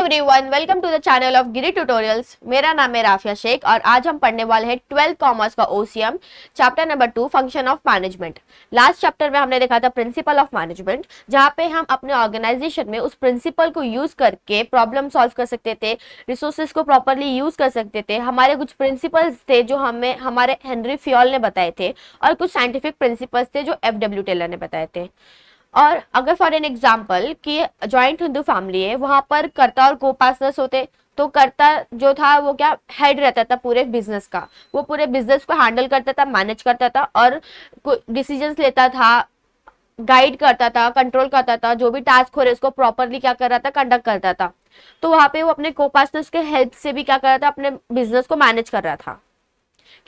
Everyone, welcome to the channel of Giri tutorials. मेरा नाम है राफिया शेख और आज हम पढ़ने वाले हैं 12th कॉमर्स का OCM chapter number 2 function of management. Last chapter में हमने देखा था प्रिंसिपल ऑफ मैनेजमेंट, जहां पे हम अपने ऑर्गेनाइजेशन में उस प्रिंसिपल को यूज करके प्रॉब्लम सॉल्व कर सकते थे, रिसोर्सेज को प्रॉपरली यूज कर सकते थे। हमारे कुछ प्रिंसिपल्स थे जो हमें हमारे हेनरी फ्योल ने बताए थे और कुछ साइंटिफिक प्रिंसिपल्स थे जो FW टेलर ने बताए थे। और अगर फॉर एन एग्जाम्पल कि जॉइंट हिंदू फैमिली है, वहां पर कर्ता और को पार्टनर्स होते, तो कर्ता जो था वो क्या हेड रहता था पूरे बिजनेस का, वो पूरे बिजनेस को हैंडल करता था, मैनेज करता था और डिसीजंस लेता था, गाइड करता था, कंट्रोल करता था, जो भी टास्क हो रहे उसको प्रॉपरली क्या कर रहा था, कंडक्ट करता था। तो वहां पे वो अपने को पार्टनर्स के हेल्प से भी क्या कर रहा था, अपने बिजनेस को मैनेज कर रहा था।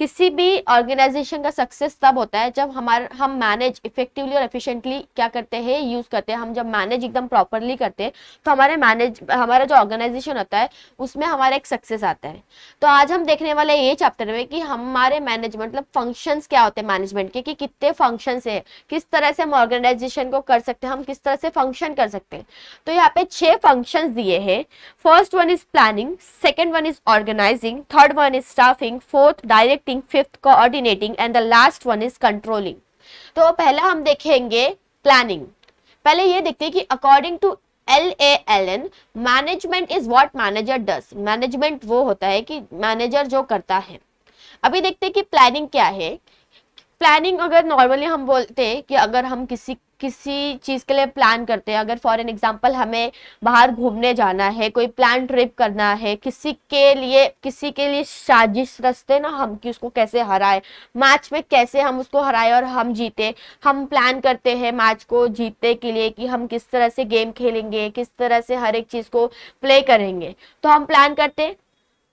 किसी भी ऑर्गेनाइजेशन का सक्सेस तब होता है जब हम मैनेज इफेक्टिवली और एफिशिएंटली क्या करते हैं, यूज करते हैं। हम जब मैनेज एकदम प्रॉपरली करते हैं तो हमारा जो ऑर्गेनाइजेशन होता है उसमें हमारा एक सक्सेस आता है। तो आज हम देखने वाले ये चैप्टर में कि हमारे मैनेजमेंट मतलब फंक्शंस क्या होते हैं मैनेजमेंट के, कि कितने फंक्शंस है, किस तरह से हम ऑर्गेनाइजेशन को कर सकते हैं, हम किस तरह से फंक्शन कर सकते हैं। तो यहाँ पे 6 फंक्शंस दिए हैं। First one is planning, second one is organising, third one is staffing, fourth directing, fifth coordinating and the last one is controlling. तो पहला हम देखेंगे प्लानिंग। पहले ये देखते हैं कि according to LALN management is what manager does. Management वो होता है कि मैनेजर जो करता है। अभी देखते हैं कि प्लानिंग क्या है। प्लानिंग अगर नॉर्मली हम बोलते हैं कि अगर हम किसी चीज के लिए प्लान करते हैं, अगर फॉर एन एग्जांपल हमें बाहर घूमने जाना है, कोई प्लान ट्रिप करना है, किसी के लिए साजिश रचते ना हम कि उसको कैसे हराए, मैच में कैसे हम उसको हराए और हम जीते। हम प्लान करते हैं मैच को जीतने के लिए कि हम किस तरह से गेम खेलेंगे, किस तरह से हर एक चीज को प्ले करेंगे। तो हम प्लान करते हैं।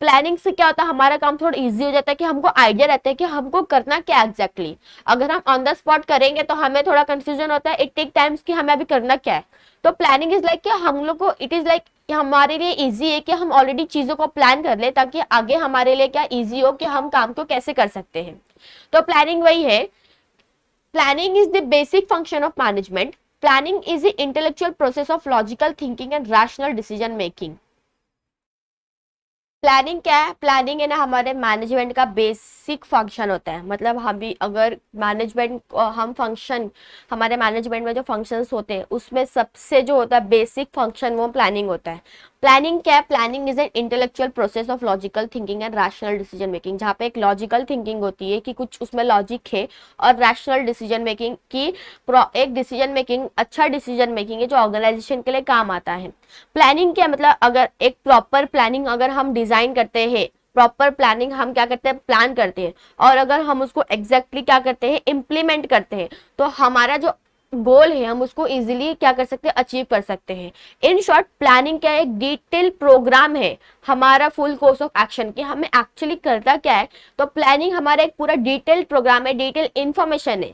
प्लानिंग से क्या होता है, हमारा काम थोड़ा इजी हो जाता है कि हमको आइडिया रहता है कि हमको करना क्या एग्जैक्टली। अगर हम ऑन द स्पॉट करेंगे तो हमें थोड़ा कंफ्यूजन होता है, इट टेक टाइम्स कि हमें अभी करना क्या है। तो प्लानिंग इज लाइक कि हम लोग को इट इज लाइक हमारे लिए इजी है कि हम ऑलरेडी चीजों को प्लान कर ले, ताकि आगे हमारे लिए क्या इजी हो कि हम काम को कैसे कर सकते हैं। तो प्लानिंग वही है। Planning is the basic function of management. Planning is the intellectual process of logical thinking and rational decision making. Planning क्या है? प्लानिंग है ना हमारे मैनेजमेंट का बेसिक फंक्शन होता है। मतलब हम भी अगर मैनेजमेंट हमारे मैनेजमेंट में जो फंक्शंस होते हैं उसमें सबसे जो होता है बेसिक फंक्शन वो प्लानिंग होता है। प्लानिंग क्या है? Planning is an intellectual process of logical thinking and rational decision making, जहाँ पे एक लॉजिकल थिंकिंग होती है कि कुछ उसमें लॉजिक है, और रैशनल डिसीजन मेकिंग की एक डिसीजन मेकिंग अच्छा डिसीजन मेकिंग है जो ऑर्गेनाइजेशन के लिए काम आता है। प्लानिंग क्या मतलब अगर एक प्रॉपर प्लानिंग अगर हम डिजाइन करते हैं, प्रॉपर प्लानिंग हम क्या करते हैं, प्लान करते हैं, और अगर हम उसको एग्जैक्टली क्या करते हैं, इम्प्लीमेंट करते हैं, तो हमारा जो गोल है हम उसको इजीली क्या कर सकते हैं, अचीव कर सकते हैं। इन शॉर्ट प्लानिंग क्या है? एक डिटेल प्रोग्राम है हमारा फुल कोर्स ऑफ एक्शन की हमें एक्चुअली करता क्या है। तो प्लानिंग हमारा एक पूरा डिटेल प्रोग्राम है, डिटेल इंफॉर्मेशन है।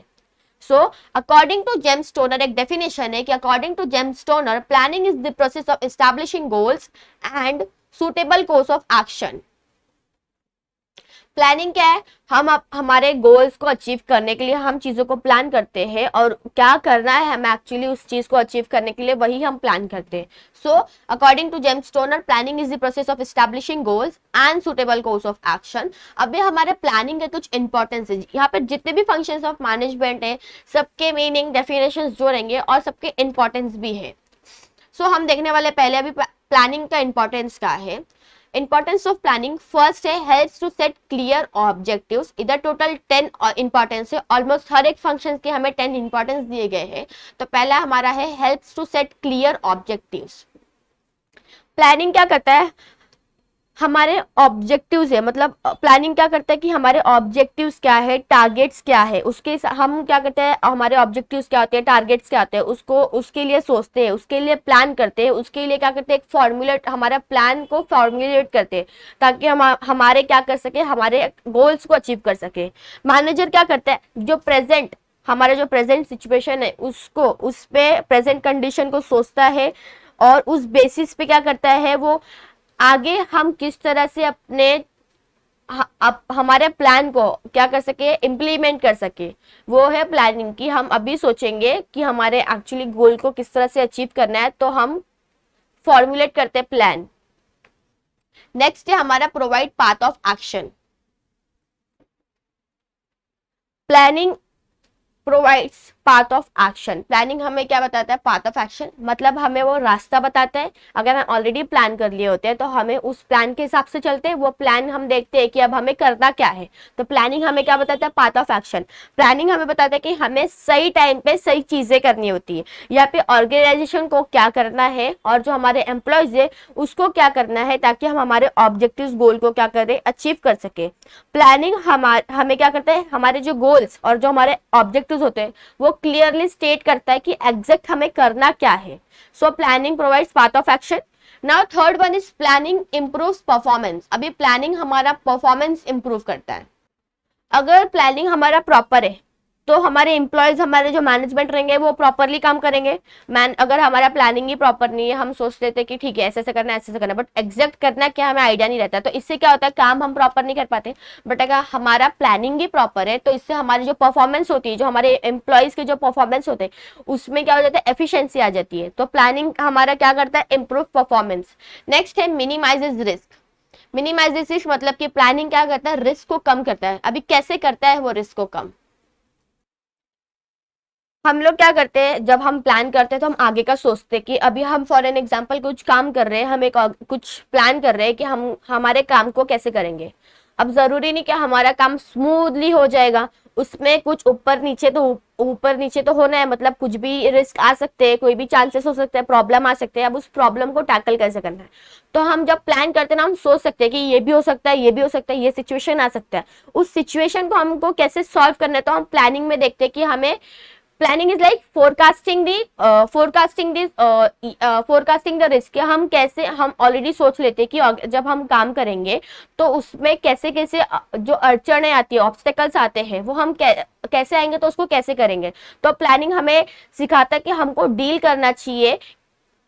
So, according to James Toner एक definition है कि according to James Toner, planning is the process of establishing goals and suitable course of action. Planning क्या है? हम हमारे गोल्स को अचीव करने के लिए हम चीजों को प्लान करते हैं, और क्या करना है हमें एक्चुअली उस चीज को अचीव करने के लिए वही हम प्लान करते हैं। So according to James Toner planning is the process of establishing goals and suitable course of action. अभी हमारे प्लानिंग के कुछ इंपॉर्टेंस है। यहाँ पे जितने भी फंक्शंस ऑफ मैनेजमेंट है सबके मीनिंग डेफिनेशन जो रहेंगे और सबके इंपॉर्टेंस भी है। सो हम देखने वाले पहले अभी प्लानिंग का इंपॉर्टेंस क्या है। इंपॉर्टेंस ऑफ प्लानिंग फर्स्ट है helps to set clear objectives. इधर टोटल 10 इंपॉर्टेंस है। ऑलमोस्ट हर एक फंक्शन के हमें 10 इंपॉर्टेंस दिए गए हैं। तो पहला हमारा है helps to set clear objectives. Planning क्या करता है? हमारे ऑब्जेक्टिव्स है, मतलब प्लानिंग क्या करता है कि हमारे ऑब्जेक्टिव्स क्या है, टारगेट्स क्या है, उसके हम क्या करते हैं, हमारे ऑब्जेक्टिव्स क्या होते हैं, टारगेट्स क्या होते हैं, उसके लिए सोचते हैं, उसके लिए प्लान करते हैं, उसके लिए क्या करते हैं, एक फॉर्मुलेट हमारा प्लान को फॉर्मुलेट करते हैं ताकि हम हमारे क्या कर सके, हमारे गोल्स को अचीव कर सके। मैनेजर क्या करता है, हमारा जो प्रेजेंट सिचुएशन है उसको उस पे प्रेजेंट कंडीशन को सोचता है, और उस बेसिस पे क्या करता है वो आगे हम किस तरह से हमारे प्लान को क्या कर सके, इम्प्लीमेंट कर सके। वो है प्लानिंग की हम अभी सोचेंगे कि हमारे एक्चुअली गोल को किस तरह से अचीव करना है, तो हम फॉर्मुलेट करते हैं प्लान। नेक्स्ट है हमारा provide path of action. Planning provides path of action. Planning हमें क्या बताता है? पाथ ऑफ एक्शन, मतलब हमें वो रास्ता बताता है। अगर हम ऑलरेडी प्लान कर लिए होते हैं तो हमें उस प्लान के हिसाब से चलते हैं, वो प्लान हम देखते हैं कि अब हमें करना क्या है। तो प्लानिंग हमें क्या बताता है? Path of action. प्लानिंग हमें बताता है कि हमें सही टाइम पे सही चीजें करनी होती है, या फिर ऑर्गेनाइजेशन को क्या करना है और जो हमारे एम्प्लॉयज है उसको क्या करना है, ताकि हम हमारे ऑब्जेक्टिव गोल को क्या करें, अचीव कर सके। प्लानिंग हमें क्या करता है? हमारे जो गोल्स और जो हमारे ऑब्जेक्टिव्स होते हैं वो क्लियरली स्टेट करता है कि एग्जैक्ट हमें करना क्या है। So planning provides path of action. Now third one is planning improves performance. अभी प्लानिंग हमारा परफॉर्मेंस इंप्रूव करता है। अगर प्लानिंग हमारा प्रॉपर है तो हमारे एम्प्लॉयज, हमारे जो मैनेजमेंट रहेंगे वो प्रॉपरली काम करेंगे। अगर हमारा प्लानिंग ही प्रॉपर नहीं है, हम सोचते थे कि ठीक है ऐसे से करना है, ऐसे से करना, बट एग्जैक्ट करना क्या हमें आइडिया नहीं रहता, तो इससे क्या होता है? काम हम प्रॉपर नहीं कर पाते। बट अगर हमारा प्लानिंग ही प्रॉपर है तो इससे हमारी जो परफॉर्मेंस होती है, जो हमारे एम्प्लॉयज के जो परफॉर्मेंस होते हैं उसमें क्या हो जाता है? एफिशिएंसी आ जाती है। तो प्लानिंग हमारा क्या करता है? Improve performance. नेक्स्ट है मिनिमाइजेस रिस्क। मिनिमाइजेस मतलब कि प्लानिंग क्या करता है? रिस्क को कम करता है। अभी कैसे करता है वो रिस्क को कम? हम लोग क्या करते हैं, जब हम प्लान करते हैं तो हम आगे का सोचते हैं कि अभी हम फॉर एन एग्जांपल कुछ काम कर रहे हैं, हम एक कुछ प्लान कर रहे हैं कि हम हमारे काम को कैसे करेंगे। अब जरूरी नहीं कि हमारा काम स्मूथली हो जाएगा, उसमें कुछ ऊपर नीचे तो होना है, मतलब कुछ भी रिस्क आ सकते हैं, कोई भी चांसेस हो सकते हैं, प्रॉब्लम आ सकते हैं। अब उस प्रॉब्लम को टैकल कैसे करना है, तो हम जब प्लान करते हैं ना, हम सोच सकते हैं कि ये भी हो सकता है, ये भी हो सकता है, ये सिचुएशन आ सकता है। उस सिचुएशन को हमको कैसे सॉल्व करना है, तो हम प्लानिंग में देखते हैं कि हमें planning is like forecasting the risk. हम कैसे, हम ऑलरेडी सोच लेते हैं कि जब हम काम करेंगे तो उसमें कैसे कैसे जो अड़चने आती है, ऑब्स्टेकल्स आते हैं, वो हम कैसे आएंगे, तो उसको कैसे करेंगे। तो प्लानिंग हमें सिखाता है कि हमको डील करना चाहिए,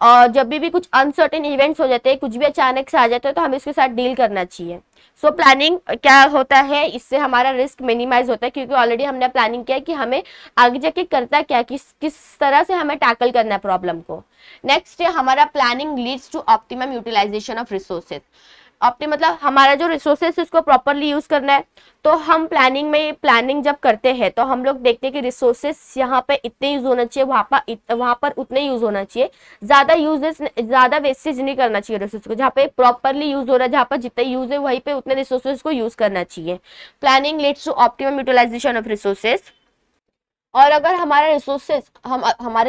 और जब भी कुछ अनसर्टेन इवेंट्स हो जाते हैं, कुछ भी अचानक से आ जाते हैं, तो हमें इसके साथ डील करना चाहिए। सो प्लानिंग क्या होता है? इससे हमारा रिस्क मिनिमाइज होता है, क्योंकि ऑलरेडी हमने प्लानिंग किया है कि हमें आगे जाके करता क्या, किस तरह से हमें टैकल करना है प्रॉब्लम को। नेक्स्ट है हमारा planning leads to optimum utilisation of resources. मतलब हमारा जो रिसोर्सेस उसको प्रॉपरली यूज करना है। तो हम प्लानिंग जब करते हैं तो हम लोग देखते हैं कि रिसोर्सेस यहाँ पे इतने यूज होना चाहिए, वहां पर उतने यूज होना चाहिए। ज्यादा वेस्टेज नहीं करना चाहिए रिसोर्स को। जहाँ पे प्रॉपरली यूज हो रहा है, जहाँ पर जितने यूज है वहीं पे उतने रिसोर्सेज को यूज करना चाहिए। Planning leads to optimum utilisation of resources. और अगर हमारे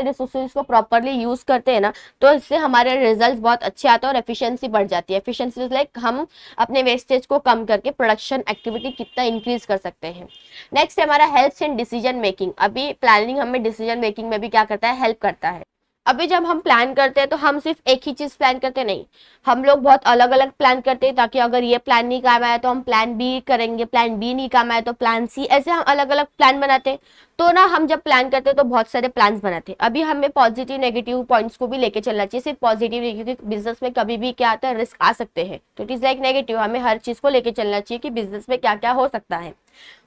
रिसोर्सेज को प्रॉपरली यूज करते हैं ना, तो इससे हमारे रिजल्ट बहुत अच्छे आते हैं और एफिशिएंसी बढ़ जाती है। एफिशिएंसी लाइक हम अपने वेस्टेज को कम करके प्रोडक्शन एक्टिविटी कितना इंक्रीज कर सकते हैं। नेक्स्ट हमारा हेल्प्स इन डिसीजन मेकिंग। अभी प्लानिंग हमें डिसीजन मेकिंग में भी क्या करता है? हेल्प करता है। अभी जब हम प्लान करते हैं तो हम सिर्फ एक ही चीज प्लान करते नहीं, हम लोग बहुत अलग अलग प्लान करते हैं, ताकि अगर ये प्लान नहीं काम आया तो हम प्लान बी करेंगे, प्लान बी नहीं काम आया तो प्लान सी, ऐसे हम अलग अलग प्लान बनाते हैं। तो ना हम जब प्लान करते हैं तो बहुत सारे प्लान बनाते हैं। अभी हमें पॉजिटिव नेगेटिव पॉइंट्स को भी लेके चलना चाहिए, सिर्फ पॉजिटिव नहीं, क्योंकि बिजनेस में कभी भी क्या आता है? रिस्क आ सकते हैं। तो इट इज लाइक नेगेटिव, हमें हर चीज को लेके चलना चाहिए कि बिजनेस में क्या क्या हो सकता है।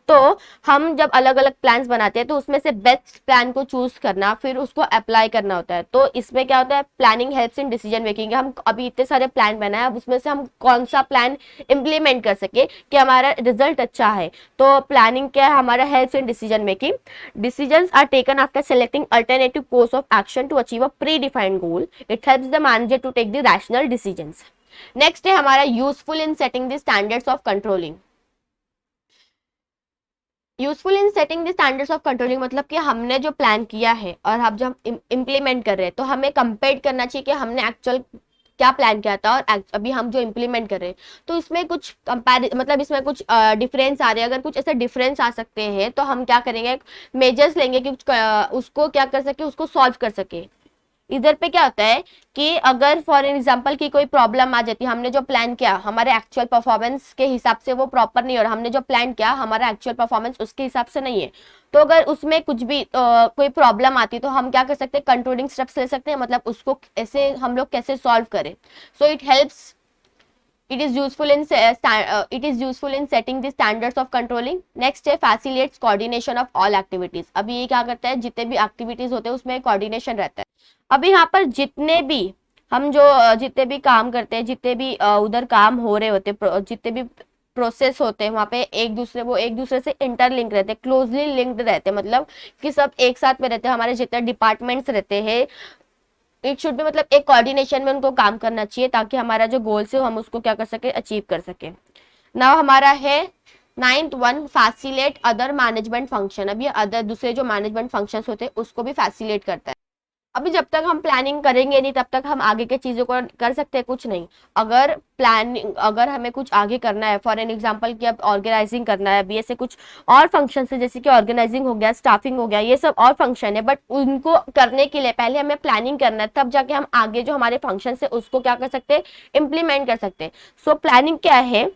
तो हम जब अलग अलग प्लान्स बनाते हैं तो उसमें से बेस्ट प्लान को चूज करना, फिर उसको अप्लाई करना होता है। तो इसमें क्या होता है? Planning helps in decision making. हम अभी इतने सारे प्लान बनाए, अब उसमें से हम कौन सा प्लान इंप्लीमेंट कर सके कि हमारा रिजल्ट अच्छा है। तो प्लानिंग क्या है? हमारा helps in decision making. Decisions are taken after selecting alternative course of action to achieve a pre defined goal. It helps the manager to take the rational decisions. Next है हमारा useful in setting the standards of controlling. Useful in setting the standards of controlling मतलब कि हमने जो plan किया है और अब जब इम्प्लीमेंट कर रहे हैं तो हमें कंपेयर करना चाहिए कि हमने एक्चुअल क्या प्लान किया था और अभी हम जो इम्प्लीमेंट कर रहे हैं तो इसमें कुछ मतलब इसमें कुछ डिफरेंस आ रहे हैं। अगर कुछ ऐसे डिफरेंस आ सकते हैं तो हम क्या करेंगे? मेजर्स लेंगे कि उसको क्या कर सके, उसको सॉल्व कर सके। इधर पे क्या होता है कि अगर फॉर एग्जांपल की कोई प्रॉब्लम आ जाती है, हमने जो प्लान किया हमारे एक्चुअल परफॉर्मेंस के हिसाब से वो प्रॉपर नहीं, और हमने जो प्लान किया हमारा एक्चुअल परफॉर्मेंस उसके हिसाब से नहीं है, तो अगर उसमें कुछ भी कोई प्रॉब्लम आती है तो हम क्या कर सकते हैं? कंट्रोलिंग स्टेप्स ले सकते हैं, मतलब उसको ऐसे हम लोग कैसे सॉल्व करें। So it helps, it is useful in setting the standards of controlling. Next है facilitates coordination of all activities. अभी ये क्या करता है? जितने भी एक्टिविटीज होते हैं उसमें कोऑर्डिनेशन रहता है। अभी यहाँ पर जितने भी हम जो जितने भी काम करते हैं, जितने भी उधर काम हो रहे होते हैं, जितने भी प्रोसेस होते हैं वहाँ पे एक दूसरे से इंटरलिंक रहते हैं, क्लोजली लिंक्ड रहते हैं, मतलब कि सब एक साथ में रहते हैं। हमारे जितने डिपार्टमेंट्स रहते हैं, इट शुड भी, मतलब एक कोऑर्डिनेशन में उनको काम करना चाहिए, ताकि हमारा जो गोल्स है हम उसको क्या कर सके, अचीव कर सके। नाउ हमारा है 9th one, facilitate other management function. अब ये अदर दूसरे जो मैनेजमेंट फंक्शंस होते हैं उसको भी फैसिलेट करता है। अभी जब तक हम प्लानिंग करेंगे नहीं तब तक हम आगे के चीजों को कर सकते हैं कुछ नहीं। अगर हमें कुछ आगे करना है, फॉर एन एग्जांपल कि अब ऑर्गेनाइजिंग करना है, अभी ऐसे कुछ और फंक्शन है जैसे कि ऑर्गेनाइजिंग हो गया, स्टाफिंग हो गया, ये सब और फंक्शन है, बट उनको करने के लिए पहले हमें प्लानिंग करना है, तब जाके हम आगे जो हमारे फंक्शन है उसको क्या कर सकते हैं, इम्प्लीमेंट कर सकते हैं। सो प्लानिंग क्या है?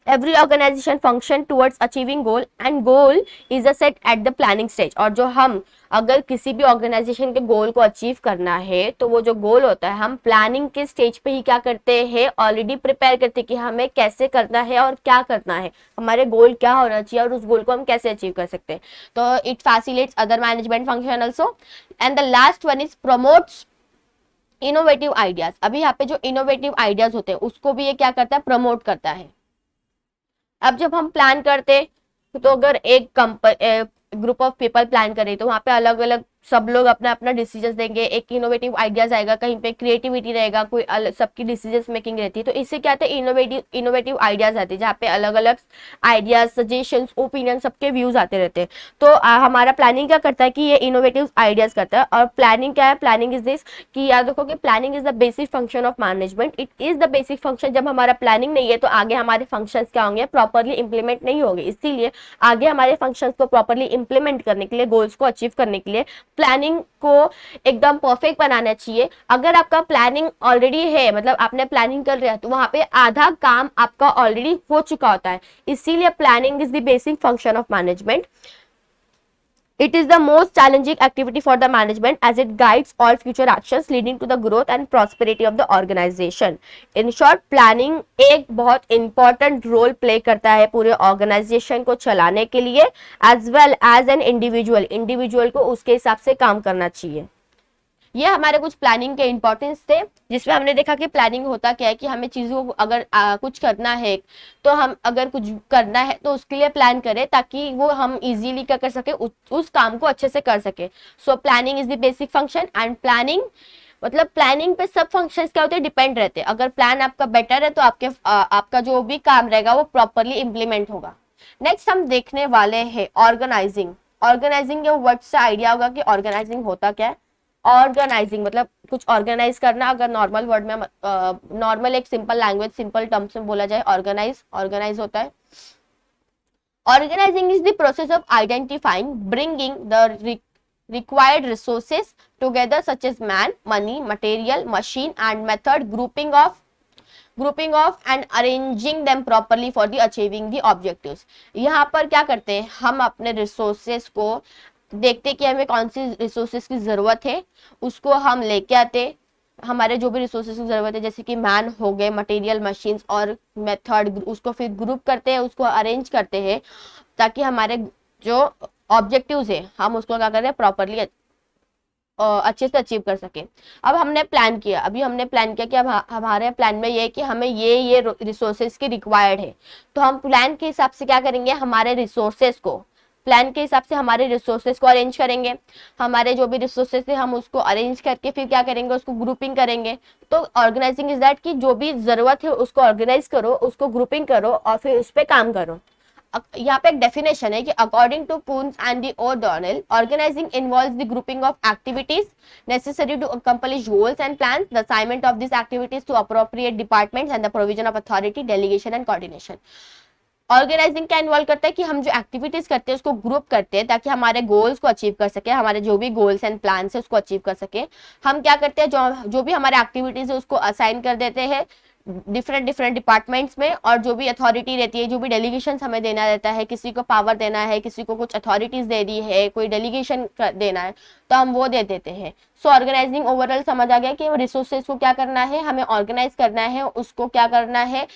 every organization function towards achieving goal and goal is a set at the planning stage। और जो हम अगर किसी भी ऑर्गेनाइजेशन के गोल को अचीव करना है तो वो जो गोल होता है हम प्लानिंग के स्टेज पे ही क्या करते हैं, ऑलरेडी प्रिपेयर करते हैं कि हमें कैसे करना है और क्या करना है, हमारे गोल क्या होना चाहिए और उस गोल को हम कैसे अचीव कर सकते हैं। तो it facilitates other management function also. And the last one is promotes innovative ideas. अभी यहाँ पे जो इनोवेटिव आइडियाज होते हैं उसको भी ये क्या करता है, प्रमोट करता है। अब जब हम प्लान करते तो अगर एक ग्रुप ऑफ पीपल प्लान करें तो वहाँ पे अलग अलग सब लोग अपना अपना डिसीजन देंगे, एक इनोवेटिव आइडियाज आएगा, कहीं पे क्रिएटिविटी रहेगा, कोई सबकी डिसीजन मेकिंग रहती है। तो इससे क्या होता है, इनोवेटिव आइडियाज आते हैं जहाँ पे अलग अलग आइडियाज, सजेशंस, ओपिनियन, सबके व्यूज आते रहते हैं। तो हमारा प्लानिंग क्या करता है कि ये इनोवेटिव आइडियाज करता है। और प्लानिंग क्या है, प्लानिंग इज दिस कि याद रखो कि planning is the basic function of management. It is the basic function. जब हमारा प्लानिंग नहीं है तो आगे हमारे फंक्शंस क्या होंगे, प्रॉपरली इंप्लीमेंट नहीं होंगे। इसीलिए आगे हमारे फंक्शंस को प्रॉपरली इंप्लीमेंट करने के लिए, गोल्स को अचीव करने के लिए प्लानिंग को एकदम परफेक्ट बनाना चाहिए। अगर आपका प्लानिंग ऑलरेडी है, मतलब आपने प्लानिंग कर लिया, तो वहां पे आधा काम आपका ऑलरेडी हो चुका होता है। इसीलिए planning is the basic function of management. It is the most challenging activity for the management as it guides all future actions leading to the growth and prosperity of the organization. In short, planning एक बहुत important role play करता है पूरे organization को चलाने के लिए, as well as an individual को उसके हिसाब से काम करना चाहिए। ये हमारे कुछ प्लानिंग के इंपॉर्टेंस थे, जिसमें हमने देखा कि प्लानिंग होता क्या है कि हमें चीजों को अगर कुछ करना है तो हम अगर कुछ करना है तो उसके लिए प्लान करें ताकि वो हम इजीली क्या कर सके, उस काम को अच्छे से कर सके। So planning is the basic function. And planning मतलब प्लानिंग पे सब फंक्शंस क्या होते हैं, डिपेंड रहते हैं। अगर प्लान आपका बेटर है तो आपका जो भी काम रहेगा वो प्रॉपरली इंप्लीमेंट होगा। नेक्स्ट हम देखने वाले हैं ऑर्गेनाइजिंग। ऑर्गेनाइजिंग के वर्ड से आइडिया होगा कि ऑर्गेनाइजिंग होता क्या है। ऑर्गेनाइजिंग मतलब कुछ ऑर्गेनाइज करना। अगर नॉर्मल वर्ड में नॉर्मल एक सिंपल लैंग्वेज, सिंपल टर्म्स में बोला जाए, ऑर्गेनाइज होता है। Organising is the process of identifying, bringing the required resources together such as man, money, material, machine and method, grouping of and arranging them properly for the achieving the objectives। यहाँ पर क्या करते हैं, हम अपने resources को देखते कि हमें कौन सी रिसोर्सेस की जरूरत है, उसको हम लेके आते। हमारे जो भी रिसोर्सेस की जरूरत है जैसे कि मैन हो गए, मटेरियल, मशीन्स और मेथड, उसको फिर ग्रुप करते हैं, उसको अरेंज करते हैं ताकि हमारे जो ऑब्जेक्टिव्स है हम उसको क्या करें, प्रॉपरली अच्छे से अचीव कर सके। अब हमने प्लान किया, कि अब हमारे प्लान में ये है कि हमें ये रिसोर्सेज की रिक्वायर्ड है। तो हम प्लान के हिसाब से क्या करेंगे, हमारे रिसोर्सेज को प्लान के हिसाब से हमारे रिसोर्सेज को अरेंज करेंगे। हमारे जो भी रिसोर्सेज है हम उसको अरेंज करके फिर क्या करेंगे, उसको ग्रुपिंग करेंगे। तो ऑर्गेनाइजिंग इज दैट कि जो भी जरूरत है उसको ऑर्गेनाइज करो, उसको ग्रुपिंग करो और फिर उस पर काम करो। यहाँ पे एक डेफिनेशन है कि according to Koontz and the O'Donnell, organising involves the grouping of activities necessary to accomplish goals and plans, the assignment of these activities to appropriate departments and the provision of authority, delegation and coordination। Organising क्या involve करता है कि हम जो activities करते हैं उसको group करते हैं ताकि हमारे गोल्स को अचीव कर सके, हमारे जो भी गोल्स एंड प्लान है उसको अचीव कर सके। हम क्या करते हैं, जो भी हमारे एक्टिविटीज है उसको असाइन कर देते हैं डिफरेंट डिपार्टमेंट्स में, और जो भी अथॉरिटी रहती है, जो भी डेलीगेशन हमें देना रहता है, किसी को पावर देना है, किसी को कुछ अथॉरिटीज दे दी है, कोई डेलीगेशन देना है तो हम वो दे देते हैं। सो ऑर्गेनाइजिंग ओवरऑल समझ आ गया कि रिसोर्सेज को क्या करना है, हमें ऑर्गेनाइज करना है, उसको क्या करना है,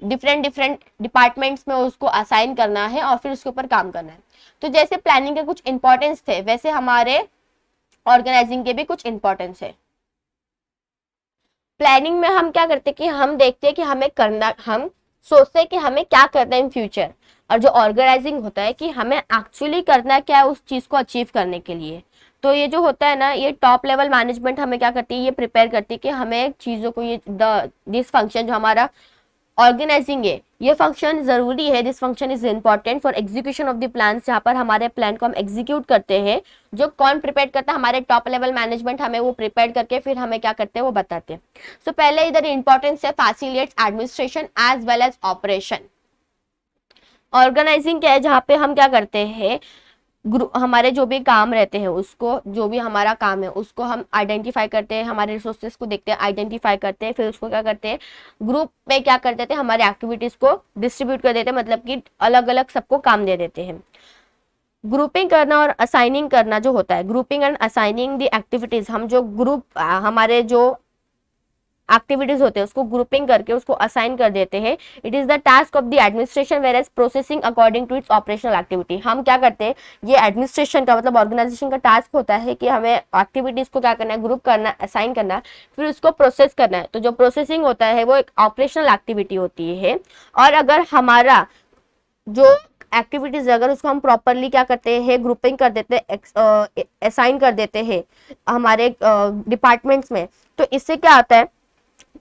डिफरेंट डिपार्टमेंट्स में उसको असाइन करना है और फिर उसके ऊपर काम करना है। तो जैसे प्लानिंग के कुछ इंपॉर्टेंस थे वैसे हमारे ऑर्गेनाइजिंग के भी कुछ इंपॉर्टेंस है। प्लानिंग में हम क्या करते हैं कि हम देखते हैं कि हमें करना, हम सोचते हैं कि हमें क्या करना है इन फ्यूचर, और जो ऑर्गेनाइजिंग होता है कि हमें एक्चुअली करना क्या है उस चीज को अचीव करने के लिए। तो ये जो होता है ना, ये टॉप लेवल मैनेजमेंट हमें क्या करती है, ये प्रिपेयर करती है कि हमें चीजों को, ये दिस फंक्शन जो हमारा ऑर्गेनाइजिंग है, ये फंक्शन जरूरी है, this function is important for execution of the plan, जहाँ पर हमारे प्लान को हम एग्जीक्यूट करते हैं। जो कौन प्रिपेयर करता है, हमारे टॉप लेवल मैनेजमेंट हमें वो प्रिपेयर करके फिर हमें क्या करते हैं वो बताते हैं। सो पहले इधर इंपॉर्टेंस है facilitates administration as well as operation. Organising क्या है, जहाँ पे हम क्या करते हैं, हमारे जो भी काम रहते हैं उसको, जो भी हमारा काम है उसको हम आइडेंटिफाई करते हैं, हमारे रिसोर्सेज को देखते हैं, आइडेंटिफाई करते हैं, फिर उसको क्या करते हैं, ग्रुप में क्या कर देते हैं, हमारे एक्टिविटीज को डिस्ट्रीब्यूट कर देते हैं, मतलब कि अलग अलग सबको काम दे देते हैं। ग्रुपिंग करना और असाइनिंग करना जो होता है, grouping and assigning the activities, हम जो ग्रुप, हमारे जो एक्टिविटीज होते हैं उसको ग्रुपिंग करके उसको असाइन कर देते हैं। It is the task of the administration whereas processing according to its operational activity. हम क्या करते हैं, ये एडमिनिस्ट्रेशन का मतलब ऑर्गेनाइजेशन का टास्क होता है कि हमें एक्टिविटीज को क्या करना है, ग्रुप करना, असाइन करना, फिर उसको प्रोसेस करना है। तो जो प्रोसेसिंग होता है वो एक ऑपरेशनल एक्टिविटी होती है। और अगर हमारा जो एक्टिविटीज अगर उसको हम प्रॉपरली क्या करते हैं, ग्रुपिंग कर देते हैं, असाइन कर देते हैं हमारे डिपार्टमेंट्स में, तो इससे क्या होता है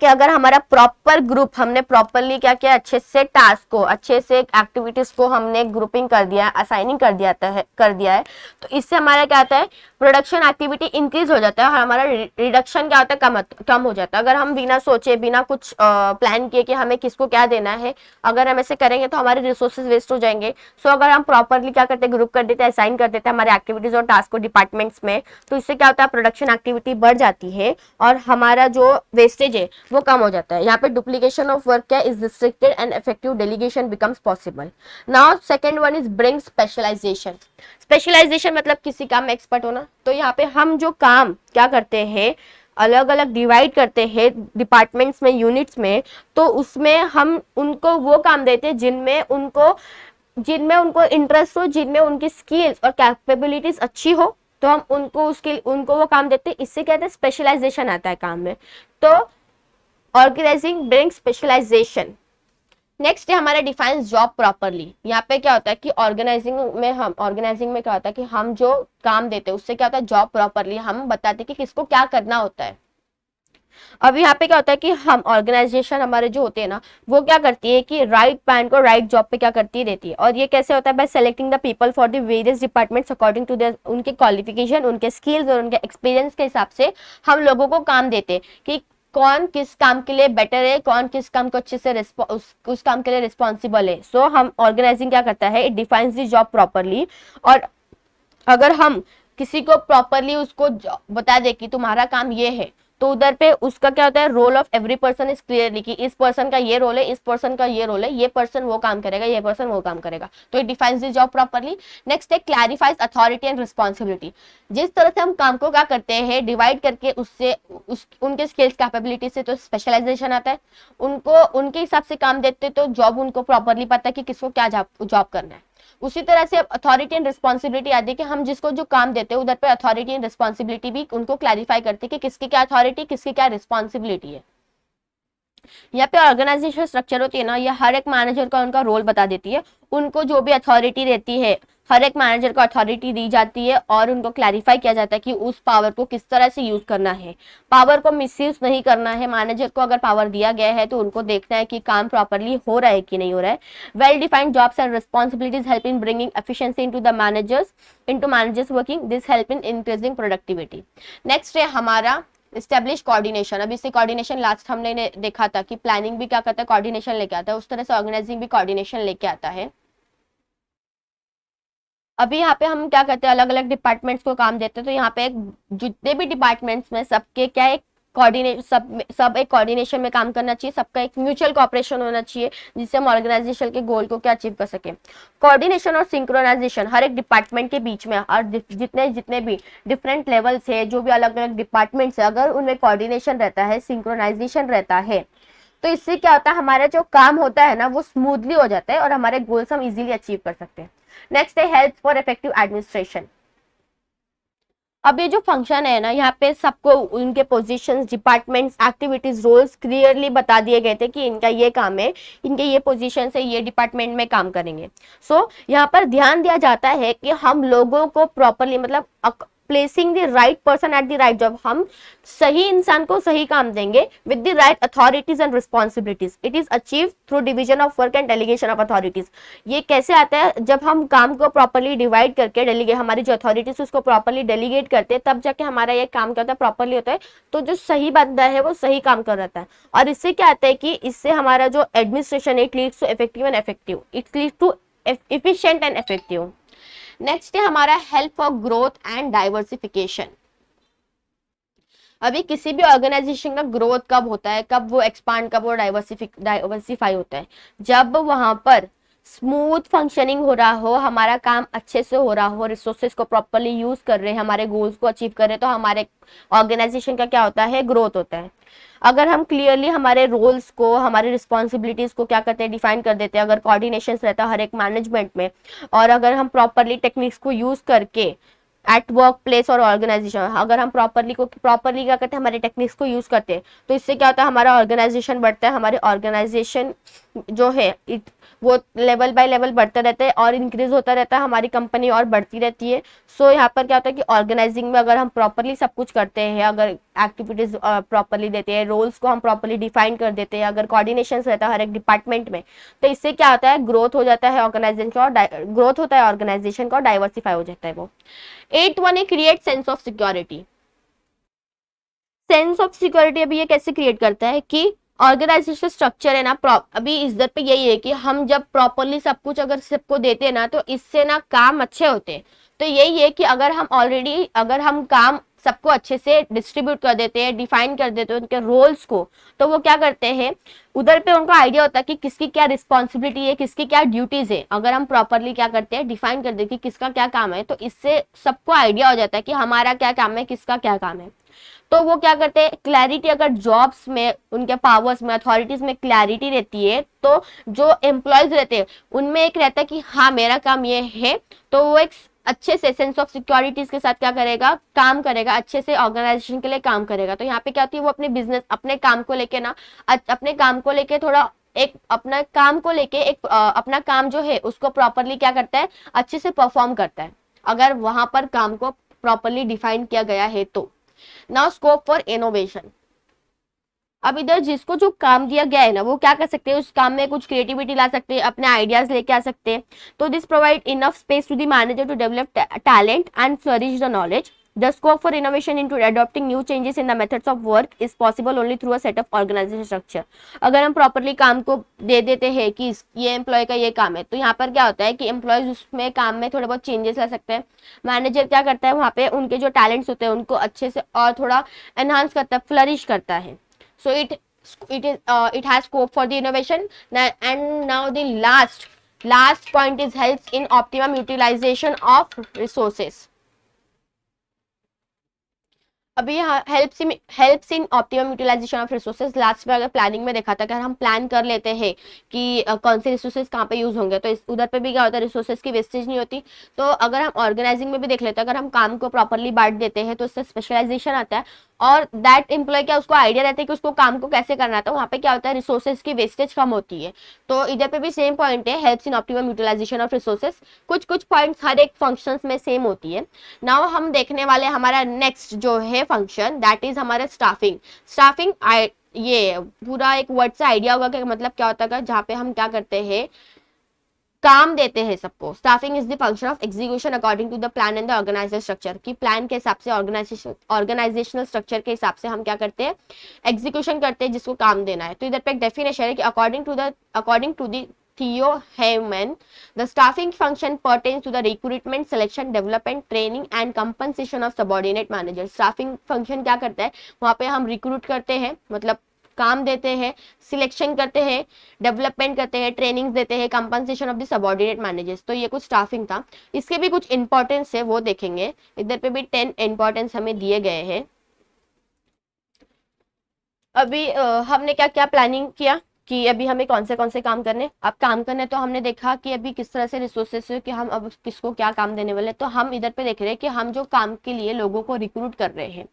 कि अगर हमारा प्रॉपर ग्रुप, हमने प्रॉपरली क्या किया, अच्छे से टास्क को, अच्छे से एक्टिविटीज को हमने ग्रुपिंग कर दिया, असाइनिंग कर दिया है, तो इससे हमारा क्या आता है, प्रोडक्शन एक्टिविटी इंक्रीज हो जाता है और हमारा रिडक्शन क्या होता है, कम हो जाता है। अगर हम बिना सोचे, बिना कुछ प्लान किए कि हमें किसको क्या देना है, अगर हम ऐसे करेंगे तो हमारे रिसोर्सेज वेस्ट हो जाएंगे। सो अगर हम प्रॉपरली क्या करते हैं, ग्रुप कर देते हैं, असाइन कर देते हैं हमारे एक्टिविटीज और टास्क को डिपार्टमेंट्स में, तो इससे क्या होता है, प्रोडक्शन एक्टिविटी बढ़ जाती है और हमारा जो वेस्टेज है वो कम हो जाता है। यहाँ पे डुप्लीकेशन ऑफ वर्क क्या is restricted and effective delegation becomes possible. Now second one is bring specialisation. Specialisation मतलब किसी काम में एक्सपर्ट होना। तो यहाँ पे हम जो काम क्या करते हैं, अलग अलग डिवाइड करते हैं डिपार्टमेंट्स में, यूनिट्स में, तो उसमें हम उनको वो काम देते हैं जिनमें उनको इंटरेस्ट हो, जिनमें उनकी स्किल्स और कैपेबिलिटीज अच्छी हो, तो हम उनको वो काम देते हैं। इससे कहते हैं स्पेशलाइजेशन आता है काम में। तो ऑर्गेनाइजिंग ब्रिंग स्पेशलाइजेशन। नेक्स्ट है हमारा डिफाइंस जॉब प्रॉपरली। यहाँ पे क्या होता है कि ऑर्गेनाइजिंग में क्या होता है कि हम जो काम देते हैं उससे क्या होता है, जॉब प्रॉपरली हम बताते हैं कि किसको क्या करना होता है। अब यहाँ पे क्या होता है कि हम ऑर्गेनाइजेशन हमारे जो होते हैं ना, वो क्या करती है कि राइट मैन को राइट जॉब पे क्या करती रहती है। और ये कैसे होता है, by selecting the people for the various departments according to their, उनके क्वालिफिकेशन, उनके स्किल्स और उनके एक्सपीरियंस के हिसाब से हम लोगों को काम देते हैं कि कौन किस काम के लिए बेटर है, कौन किस काम को अच्छे से उस काम के लिए रिस्पॉन्सिबल है। सो हम ऑर्गेनाइजिंग क्या करता है, it defines the job properly. और अगर हम किसी को प्रॉपरली उसको बता दे कि तुम्हारा काम ये है, तो उधर पे उसका क्या होता है, role of every person is clearly कि इस पर्सन का ये रोल है, इस पर्सन का ये रोल है, ये पर्सन वो काम करेगा, ये पर्सन वो काम करेगा। तो it defines the job properly. Next है क्लैरिफाइज अथॉरिटी एंड रिस्पॉन्सिबिलिटी। जिस तरह से हम काम को क्या करते हैं, डिवाइड करके उससे उनके स्किल्स कैपेबिलिटी से तो स्पेशलाइजेशन आता है, उनको उनके हिसाब से काम देते तो जॉब उनको प्रॉपरली पता है कि किसको क्या जॉब करना है। उसी तरह से अथॉरिटी एंड रिस्पॉन्सिबिलिटी आती है कि हम जिसको जो काम देते हैं उधर पे अथॉरिटी एंड रिस्पॉन्सिबिलिटी भी उनको क्लैरिफाई करती है कि किसकी क्या अथॉरिटी, किसकी क्या रिस्पॉन्सिबिलिटी है। यहाँ पे ऑर्गेनाइजेशन स्ट्रक्चर होती है ना, ये हर एक मैनेजर का उनका रोल बता देती है। उनको जो भी अथॉरिटी रहती है, हर एक मैनेजर को अथॉरिटी दी जाती है और उनको क्लैरिफाई किया जाता है कि उस पावर को किस तरह से यूज करना है। पावर को मिसयूज नहीं करना है। मैनेजर को अगर पावर दिया गया है तो उनको देखना है कि काम प्रॉपरली हो रहा है कि नहीं हो रहा है। Well defined jobs and responsibilities help in bringing efficiency into managers working. This help in increasing productivity. Next है हमारा स्टेब्लिश कोऑर्डिनेशन। अब इससे कोऑर्डिनेशन लास्ट हमने देखा था कि प्लानिंग भी क्या करता है, कोऑर्डिनेशन लेके आता है, उस तरह से ऑर्गेनाइजिंग भी कोऑर्डिनेशन लेके आता है। अभी यहाँ पे हम क्या करते हैं, अलग अलग डिपार्टमेंट्स को काम देते हैं। तो यहाँ पे जितने भी डिपार्टमेंट्स में सबके क्या एक सब एक कोऑर्डिनेशन में काम करना चाहिए, सबका एक म्यूचुअल कोऑपरेशन होना चाहिए, जिससे हम ऑर्गेनाइजेशन के गोल को क्या अचीव कर सके। कोऑर्डिनेशन और सिंक्रोनाइजेशन हर एक डिपार्टमेंट के बीच में, और जितने भी डिफरेंट लेवल्स है, जो भी अलग अलग डिपार्टमेंट्स है, अगर उनमें कोऑर्डिनेशन रहता है, सिंक्रोनाइजेशन रहता है, तो इससे क्या होता है, हमारा जो काम होता है ना वो स्मूथली हो जाता है और हमारे गोल्स हम इजीली अचीव कर सकते हैं। नेक्स्ट है हेल्प फॉर इफेक्टिव एडमिनिस्ट्रेशन। अब ये जो फंक्शन है ना, यहाँ पे सबको उनके positions, departments, activities, roles clearly बता दिए गए थे कि इनका ये काम है, इनके ये पोजीशन से ये डिपार्टमेंट में काम करेंगे। सो यहाँ पर ध्यान दिया जाता है कि हम लोगों को प्रॉपरली, मतलब placing the right person at the right job, हम सही इंसान को सही काम देंगे with the right authorities and responsibilities. It is achieve through division of work and delegation of authorities. ये कैसे आता है? जब हम काम को प्रॉपरली डिवाइड करके डेलीगेट, हमारी जो अथॉरिटीज उसको प्रॉपरली डेलीगेट करते हैं, तब जाके हमारा ये काम क्या होता है, प्रॉपरली होता है। तो जो सही बंदा है वो सही काम कर रहा है। और इससे क्या आता है कि इससे हमारा जो administration, it leads to effective and effective, it leads to efficient and effective. Next है हमारा help for growth and diversification. अभी किसी भी ऑर्गेनाइजेशन का ग्रोथ कब होता है, कब वो एक्सपांड, कब वो डाइवर्सिफाई होता है? जब वहां पर स्मूथ फंक्शनिंग हो रहा हो, हमारा काम अच्छे से हो रहा हो, रिसोर्सेज को प्रॉपरली यूज कर रहे हैं, हमारे गोल्स को अचीव कर रहे हैं, तो हमारे ऑर्गेनाइजेशन का क्या होता है, ग्रोथ होता है। अगर हम क्लियरली हमारे रोल्स को, हमारी रिस्पॉन्सिबिलिटीज को क्या करते हैं, डिफाइन कर देते हैं, अगर कोऑर्डिनेशन रहता है हर एक मैनेजमेंट में, और अगर हम प्रॉपरली टेक्निक्स को यूज करके एट वर्क प्लेस और ऑर्गेनाइजेशन, अगर हम प्रॉपरली क्या करते हैं, हमारे टेक्निक्स को यूज करते हैं, तो इससे क्या होता है, हमारा ऑर्गेनाइजेशन बढ़ता है, हमारे ऑर्गेनाइजेशन जो है वो लेवल बाय लेवल बढ़ता रहता है और इंक्रीज होता रहता है, हमारी कंपनी और बढ़ती रहती है। सो यहाँ पर क्या होता है कि ऑर्गेनाइजिंग में अगर हम प्रॉपरली सब कुछ करते हैं, अगर एक्टिविटीज प्रॉपरली देते हैं, रोल्स को हम प्रॉपरली डिफाइन कर देते हैं, अगर कोऑर्डिनेशन रहता है हर एक डिपार्टमेंट में, तो इससे क्या होता है, ग्रोथ हो जाता है ऑर्गेनाइजेशन का, और ग्रोथ होता है ऑर्गेनाइजेशन का, डाइवर्सिफाई हो जाता है वो। 8th वन है create sense of security. Sense of security अभी ये कैसे क्रिएट करता है कि ऑर्गेनाइजेशन स्ट्रक्चर है ना, अभी इधर पे यही है कि हम जब प्रॉपरली सब कुछ अगर सबको देते हैं ना, तो इससे ना काम अच्छे होते हैं। तो यही है कि अगर हम काम सबको अच्छे से डिस्ट्रीब्यूट कर देते हैं, डिफाइन कर देते हैं उनके रोल्स को, तो वो क्या करते हैं, उधर पे उनको आइडिया होता है कि किसकी क्या रिस्पॉन्सिबिलिटी है, किसकी क्या ड्यूटीज है। अगर हम प्रॉपरली क्या करते हैं, डिफाइन कर देते हैं कि किसका क्या काम है, तो इससे सबको आइडिया हो जाता है कि हमारा क्या काम है, किसका क्या काम है। तो वो क्या करते हैं, क्लैरिटी, अगर जॉब्स में, उनके पावर्स में, अथॉरिटीज में क्लैरिटी रहती है, तो जो एम्प्लॉयज रहते हैं उनमें एक रहता है कि हाँ मेरा काम ये है, तो वो एक अच्छे से सेंस ऑफ सिक्योरिटीज के साथ क्या करेगा, काम करेगा, अच्छे से ऑर्गेनाइजेशन के लिए काम करेगा। तो यहाँ पे क्या होती है, वो अपने बिजनेस, अपने काम को लेके ना, अपने काम को लेके थोड़ा एक अपना काम को लेके एक अपना काम जो है उसको प्रॉपरली क्या करता है, अच्छे से परफॉर्म करता है, अगर वहां पर काम को प्रॉपरली डिफाइन किया गया है तो। Now scope for innovation. अब इधर जिसको जो काम दिया गया है ना, वो क्या कर सकते हैं, उस काम में कुछ क्रिएटिविटी ला सकते हैं, अपने आइडियाज लेके आ सकते हैं। तो this provide enough space to the manager to develop talent and flourish the knowledge. The scope for innovation into adopting new changes in the methods of work is possible only through a set of organization structure। अगर हम properly काम को दे देते हैं कि ये employ का ये काम है, तो यहाँ पर क्या होता है कि एम्प्लॉयज उसमें काम में थोड़े बहुत चेंजेस ला सकते हैं। मैनेजर क्या करता है, वहाँ पे उनके जो टैलेंट्स होते हैं उनको अच्छे से और थोड़ा एनहांस करता है, फ्लरिश करता है। सो it has scope for the innovation. And now the last point is helps in optimum utilization of resources। अभी helps in optimum utilisation of resources. Last में अगर प्लानिंग में देखा था, अगर हम प्लान कर लेते हैं कि कौन से रिसोर्सेज कहाँ पे यूज होंगे, तो उधर पे भी क्या होता है, रिसोर्सेज की वेस्टेज नहीं होती। तो अगर हम ऑर्गेनाइजिंग में भी देख लेते हैं, अगर हम काम को प्रॉपरली बांट देते हैं तो उससे स्पेशलाइजेशन आता है, और दैट एम्प्लॉय क्या, उसको आइडिया रहता है कि उसको काम को कैसे करना है, तो वहाँ पे क्या होता है, रिसोर्सेज की वेस्टेज कम होती है। तो इधर पे भी सेम पॉइंट है, helps in optimum utilisation of resources. कुछ पॉइंट्स हर एक फंक्शंस में सेम होती है। नाउ हम देखने वाले हमारा नेक्स्ट जो है फंक्शन, दैट इज हमारा स्टाफिंग। ये पूरा एक वर्ड से आइडिया होगा कि मतलब क्या होता है, जहाँ पे हम क्या करते हैं, काम देते हैं सबको। Staffing is the function of execution according to the plan and the organisation structure. की प्लान के हिसाब से, ऑर्गेनाइजेशनल स्ट्रक्चर के हिसाब से हम क्या करते हैं, एग्जीक्यूशन करते हैं जिसको काम देना है। तो इधर पे एक डेफिनेशन है कि according to the Theo Heyman, the staffing function pertains to the recruitment, selection, development, training and compensation of subordinate managers। staffing function क्या करता है, वहाँ पे हम रिक्रूट करते हैं, मतलब काम देते हैं, सिलेक्शन करते हैं, डेवलपमेंट करते हैं, ट्रेनिंग्स देते हैं, compensation of the subordinate managers. तो ये कुछ स्टाफिंग था। इसके भी कुछ इंपॉर्टेंस है, वो देखेंगे। इधर पे भी 10 इंपॉर्टेंस हमें दिए गए हैं। अभी हमने क्या क्या प्लानिंग किया, कि अभी हमें कौन से काम करने, अब काम करने तो हमने देखा कि अभी किस तरह से रिसोर्सेस है कि हम अब किसको क्या काम देने वाले, तो हम इधर पे देख रहे हैं कि हम जो काम के लिए लोगों को रिक्रूट कर रहे हैं।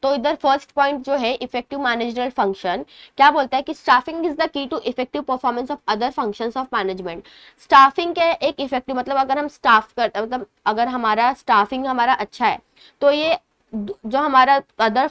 तो इधर फर्स्ट पॉइंट जो है इफेक्टिव मैनेजरल फंक्शन क्या बोलता है कि staffing is the key to effective performance of other functions of management. Staffing के एक इफेक्टिव मतलब अगर हम स्टाफ कर मतलब अगर हमारा स्टाफिंग हमारा अच्छा है तो ये जो हमारा अदर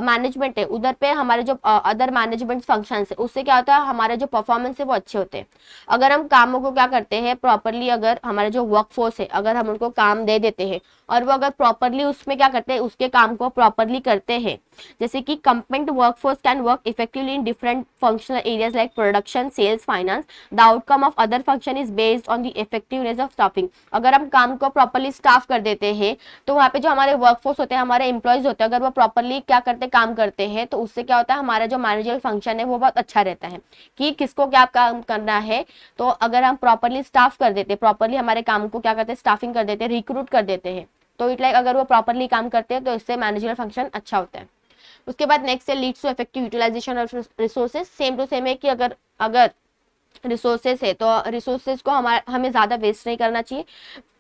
मैनेजमेंट है उधर पे हमारे जो अदर मैनेजमेंट फंक्शन है उससे क्या होता है हमारे जो परफॉर्मेंस है वो अच्छे होते हैं। अगर हम कामों को क्या करते हैं प्रॉपरली, अगर हमारे जो वर्कफोर्स है अगर हम उनको काम दे देते हैं और वो अगर प्रॉपरली उसमें क्या करते हैं उसके काम को प्रॉपरली करते हैं, जैसे कि competent workforce can work effectively in different functional areas like production, sales, finance. The outcome of other function is based on the effectiveness of staffing. अगर हम काम को प्रॉपरली स्टाफ कर देते हैं तो वहाँ पे जो हमारे वर्कफोर्स होते हैं, हमारे एम्प्लॉयज होते हैं, अगर वो प्रॉपरली क्या करते काम करते हैं तो उससे क्या होता है हमारा जो मैनेजरल फंक्शन है वो बहुत अच्छा रहता है कि किसको क्या काम करना है। तो अगर हम प्रॉपरली स्टाफ कर देते, प्रॉपरली हमारे काम को क्या करते हैं स्टाफिंग कर देते, रिक्रूट कर देते हैं, तो इट लाइक अगर वो प्रॉपरली काम करते हैं तो इससे मैनेजरल फंक्शन अच्छा होता है। उसके बाद नेक्स्ट है leads to effective utilisation of resources. Same to same है कि अगर अगर रिसोर्सेज है तो रिसोर्सेज को हमें ज़्यादा वेस्ट नहीं करना चाहिए,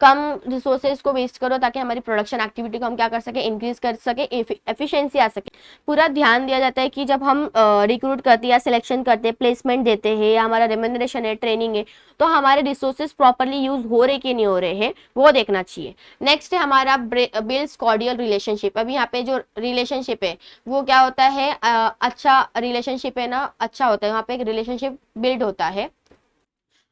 कम रिसोर्सेज को वेस्ट करो ताकि हमारी प्रोडक्शन एक्टिविटी को हम क्या कर सके इंक्रीज कर सके, एफिशिएंसी आ सके। पूरा ध्यान दिया जाता है कि जब हम रिक्रूट करते हैं या सिलेक्शन करते हैं, प्लेसमेंट देते हैं या हमारा रेम्यूनरेशन है, ट्रेनिंग है, तो हमारे रिसोर्सेज प्रॉपरली यूज हो रहे कि नहीं हो रहे हैं वो देखना चाहिए। नेक्स्ट है हमारा बिल्ड्स कॉर्डियल रिलेशनशिप। अभी यहाँ पे जो रिलेशनशिप है वो क्या होता है अच्छा रिलेशनशिप है ना, अच्छा होता है, वहाँ पे एक रिलेशनशिप बिल्ड होता है।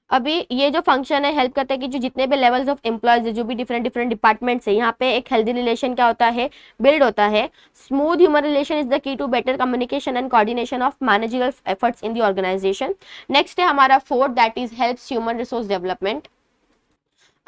अभी ये जो फंक्शन है हेल्प करता है कि जो जितने भी लेवल्स ऑफ एम्प्लॉयज है, जो भी डिफरेंट डिफरेंट डिपार्टमेंट्स है, यहाँ पे एक हेल्दी रिलेशन क्या होता है बिल्ड होता है। Smooth human relation is the key to better communication and coordination of managerial efforts in the organisation. Next है हमारा fourth that is helps human resource development.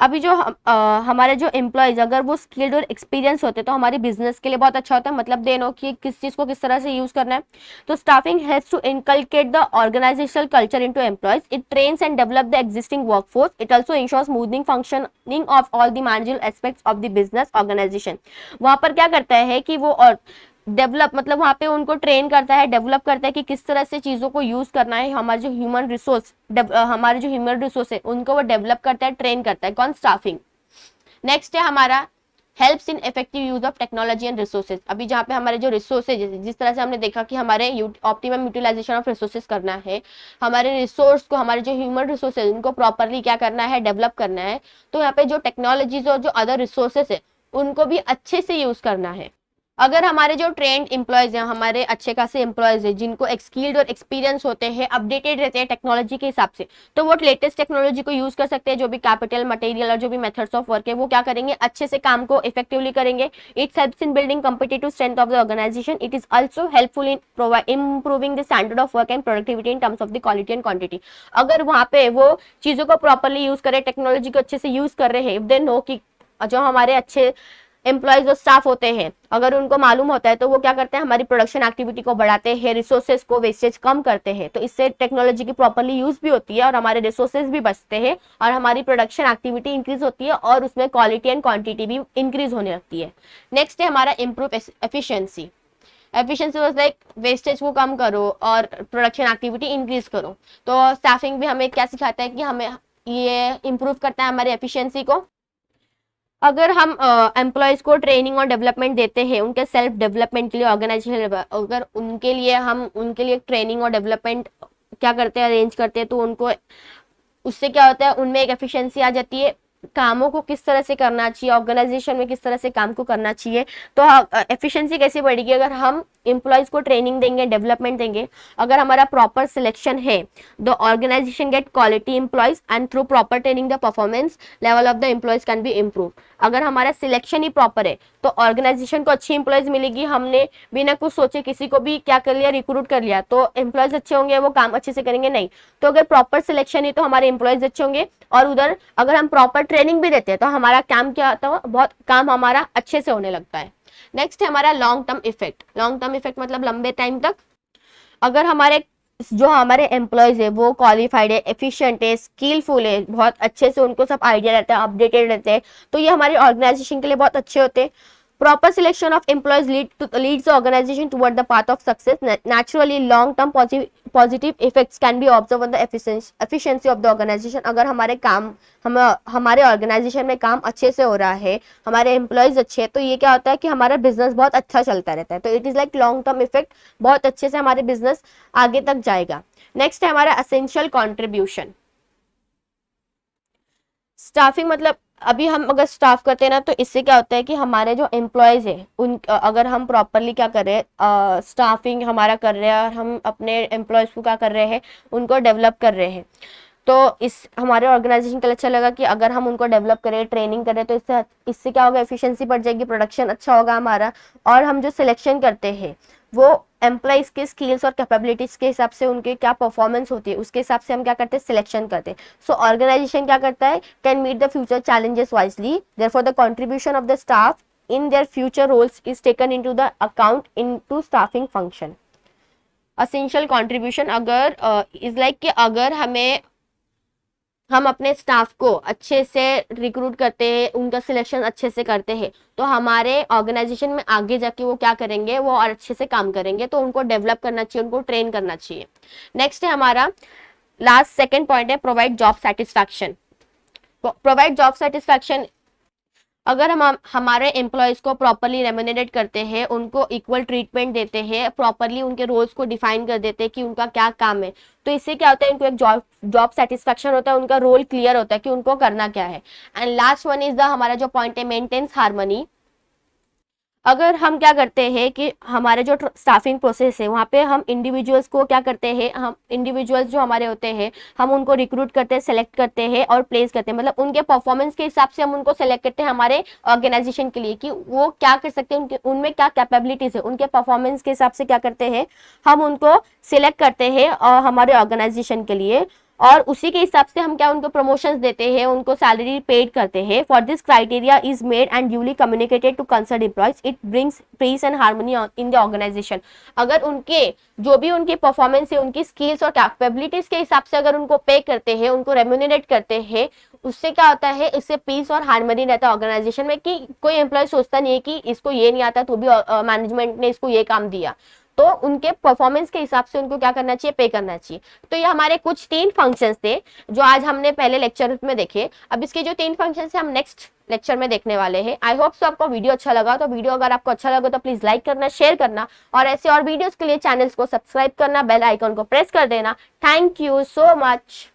अभी जो हमारे जो एम्प्लॉयज अगर वो स्किल्ड और एक्सपीरियंस होते तो हमारी बिजनेस के लिए बहुत अच्छा होता है, मतलब दे नो कि किस चीज़ को किस तरह से यूज करना है। तो staffing helps to inculcate the organisational culture into employees, it trains and develop the existing workforce, it also ensure smoothing functioning of all the managerial aspects of the business organisation. वहाँ पर क्या करता है कि वो और डेवलप मतलब वहाँ पे उनको ट्रेन करता है, डेवलप करता है कि किस तरह से चीज़ों को यूज़ करना है। हमारे जो ह्यूमन रिसोर्स हमारे जो ह्यूमन रिसोर्स है उनको वो डेवलप करता है, ट्रेन करता है, कौन स्टाफिंग। नेक्स्ट है हमारा helps in effective use of technology and resources. अभी जहाँ पे हमारे जो रिसोर्सेज जिस तरह से हमने देखा कि हमारे ऑप्टिमम यूटिलाइजेशन ऑफ रिसोर्सेज करना है, हमारे रिसोर्स को हमारे जो ह्यूमन रिसोर्सेज उनको प्रॉपरली क्या करना है डेवलप करना है, तो यहाँ पे जो टेक्नोलॉजीज और जो अदर रिसोर्सेज है उनको भी अच्छे से यूज करना है। अगर हमारे जो ट्रेंड एम्प्लॉयज हैं, हमारे अच्छे खासे एम्प्लॉयज हैं जिनको स्किल्ड और एक्सपीरियंस होते हैं, अपडेटेड रहते हैं टेक्नोलॉजी के हिसाब से, तो वो लेटेस्ट टेक्नोलॉजी को यूज कर सकते हैं। जो भी कैपिटल मटेरियल और जो भी मेथड्स ऑफ वर्क है वो क्या करेंगे अच्छे से काम को इफेक्टिवली करेंगे। It's helps in building competitive strength of the organisation. It is also helpful in improving the standard of work and productivity in terms of the quality and quantity. अगर वहाँ पे वो चीज़ों को प्रॉपरली यूज करे, technology को अच्छे से यूज कर रहे हैं, देन नो कि जो हमारे अच्छे एम्प्लॉयज और स्टाफ होते हैं अगर उनको मालूम होता है तो वो क्या करते हैं हमारी प्रोडक्शन एक्टिविटी को बढ़ाते हैं, रिसोर्सेज को वेस्टेज कम करते हैं। तो इससे टेक्नोलॉजी की प्रॉपरली यूज भी होती है और हमारे रिसोर्सेज भी बचते हैं और हमारी प्रोडक्शन एक्टिविटी इंक्रीज होती है और उसमें क्वालिटी एंड क्वांटिटी भी इंक्रीज होने लगती है। नेक्स्ट है हमारा improve efficiency. Efficiency was like wastage को कम करो और प्रोडक्शन एक्टिविटी इंक्रीज करो। तो स्टाफिंग भी हमें क्या सिखाता है कि हमें ये इम्प्रूव करता है हमारी एफिशिएंसी को। अगर हम एम्प्लॉयज़ को ट्रेनिंग और डेवलपमेंट देते हैं उनके सेल्फ डेवलपमेंट के लिए, ऑर्गेनाइजेशन अगर उनके लिए हम उनके लिए ट्रेनिंग और डेवलपमेंट क्या करते हैं अरेंज करते हैं तो उनको उससे क्या होता है उनमें एक एफिशिएंसी आ जाती है, कामों को किस तरह से करना चाहिए, ऑर्गेनाइजेशन में किस तरह से काम को करना चाहिए। तो एफिशिएंसी कैसे बढ़ेगी अगर हम एम्प्लॉयज को ट्रेनिंग देंगे, डेवलपमेंट देंगे। अगर हमारा प्रॉपर सिलेक्शन है the organisation get quality employees and through proper training the performance level of the employees can be improve. अगर हमारा सिलेक्शन ही प्रॉपर है तो ऑर्गेनाइजेशन को अच्छी एम्प्लॉयज मिलेगी। हमने बिना कुछ सोचे किसी को भी क्या कर लिया रिक्रूट कर लिया तो एम्प्लॉयज अच्छे होंगे, वो काम अच्छे से करेंगे नहीं। तो अगर प्रॉपर सिलेक्शन है तो हमारे एम्प्लॉयज अच्छे होंगे और उधर अगर हम प्रॉपर ट्रेनिंग भी देते हैं तो हमारा काम क्या होता है बहुत काम हमारा अच्छे से होने लगता है। नेक्स्ट है हमारा long term effect. Long term effect मतलब लंबे टाइम तक अगर हमारे जो हमारे एम्प्लॉयज है वो क्वालिफाइड है, एफिशिएंट है, स्किलफुल है, बहुत अच्छे से उनको सब आइडिया रहता है, अपडेटेड रहते हैं, तो ये हमारे ऑर्गेनाइजेशन के लिए बहुत अच्छे होते हैं। Proper selection of employees leads the organization toward the path of success. Naturally, long-term positive effects can be observed on the efficiency of the organization. अगर हमारे ऑर्गेनाइजेशन में काम अच्छे से हो रहा है, हमारे एम्प्लॉयज अच्छे हैं, तो ये क्या होता है कि हमारा बिजनेस बहुत अच्छा चलता रहता है. तो it is like long term effect, बहुत अच्छे से हमारे बिजनेस आगे तक जाएगा. नेक्स्ट है हमारा असेंशियल कॉन्ट्रीब्यूशन. स्टाफिंग मतलब अभी हम अगर स्टाफ करते हैं ना, तो इससे क्या होता है कि हमारे जो एम्प्लॉयज है उन अगर हम प्रॉपरली क्या कर रहे हैं, स्टाफिंग हमारा कर रहे हैं और हम अपने एम्प्लॉयज को क्या कर रहे हैं, उनको डेवलप कर रहे हैं, तो इस हमारे ऑर्गेनाइजेशन के लिए अच्छा लगा कि अगर हम उनको डेवलप करें, ट्रेनिंग करें, तो इससे क्या होगा, एफिशिएंसी बढ़ जाएगी, प्रोडक्शन अच्छा होगा हमारा. और हम जो सिलेक्शन करते हैं वो एम्प्लॉइज के स्किल्स और कैपेबिलिटीज के हिसाब से, उनके क्या परफॉर्मेंस होती है उसके हिसाब से हम क्या करते हैं, सिलेक्शन करते हैं. सो ऑर्गेनाइजेशन क्या करता है, can meet the future challenges wisely. Therefore the contribution of the staff in their future roles is taken into the account into staffing function. Essential contribution अगर is like कि अगर हम अपने स्टाफ को अच्छे से रिक्रूट करते हैं, उनका सिलेक्शन अच्छे से करते हैं, तो हमारे ऑर्गेनाइजेशन में आगे जाके वो क्या करेंगे, वो और अच्छे से काम करेंगे. तो उनको डेवलप करना चाहिए, उनको ट्रेन करना चाहिए. नेक्स्ट है हमारा लास्ट सेकंड पॉइंट है provide job satisfaction. Provide job satisfaction अगर हम हमारे एम्प्लॉयज को प्रॉपरली रेम्यूनरेट करते हैं, उनको इक्वल ट्रीटमेंट देते हैं, प्रॉपरली उनके रोल्स को डिफाइन कर देते हैं कि उनका क्या काम है, तो इससे क्या होता है, उनको एक जॉब सेटिस्फैक्शन होता है, उनका रोल क्लियर होता है कि उनको करना क्या है. And last one is the हमारा जो पॉइंट है मेंटेन्स हार्मनी. अगर हम क्या करते हैं कि हमारे जो स्टाफिंग प्रोसेस है वहाँ पे हम इंडिविजुअल्स को क्या करते हैं, हम इंडिविजुअल्स जो हमारे होते हैं हम उनको रिक्रूट करते हैं, सेलेक्ट करते हैं और प्लेस करते हैं. मतलब उनके परफॉर्मेंस के हिसाब से हम उनको सेलेक्ट करते हैं हमारे ऑर्गेनाइजेशन के लिए कि वो क्या कर सकते हैं, उनमें क्या कैपेबिलिटीज है, उनके परफॉर्मेंस के हिसाब से क्या करते हैं, हम उनको सिलेक्ट करते हैं हमारे ऑर्गेनाइजेशन के लिए. और उसी के हिसाब से हम क्या उनको प्रमोशंस देते हैं, उनको सैलरी पेड करते हैं. For this criteria is made and duly communicated to concern employees. It brings peace and harmony in the organisation. अगर उनके जो भी उनकी परफॉर्मेंस है, उनकी स्किल्स और कैपेबिलिटीज के हिसाब से अगर उनको पे करते हैं, उनको रेम्यूनरेट करते हैं, उससे क्या होता है, इससे पीस और हार्मनी रहता है ऑर्गेनाइजेशन में कि कोई एम्प्लॉय सोचता नहीं है कि इसको ये नहीं आता तो भी मैनेजमेंट ने इसको ये काम दिया. तो उनके परफॉर्मेंस के हिसाब से उनको क्या करना चाहिए, पे करना चाहिए. तो ये हमारे कुछ 3 फंक्शंस थे जो आज हमने पहले लेक्चर में देखे. अब इसके जो 3 फंक्शंस हैं हम नेक्स्ट लेक्चर में देखने वाले हैं. आई होप सो आपको वीडियो अच्छा लगा. तो वीडियो अगर आपको अच्छा लगा तो प्लीज लाइक करना, शेयर करना और ऐसे और वीडियोस के लिए चैनल्स को सब्सक्राइब करना, बेल आइकन को प्रेस कर देना. Thank you so much.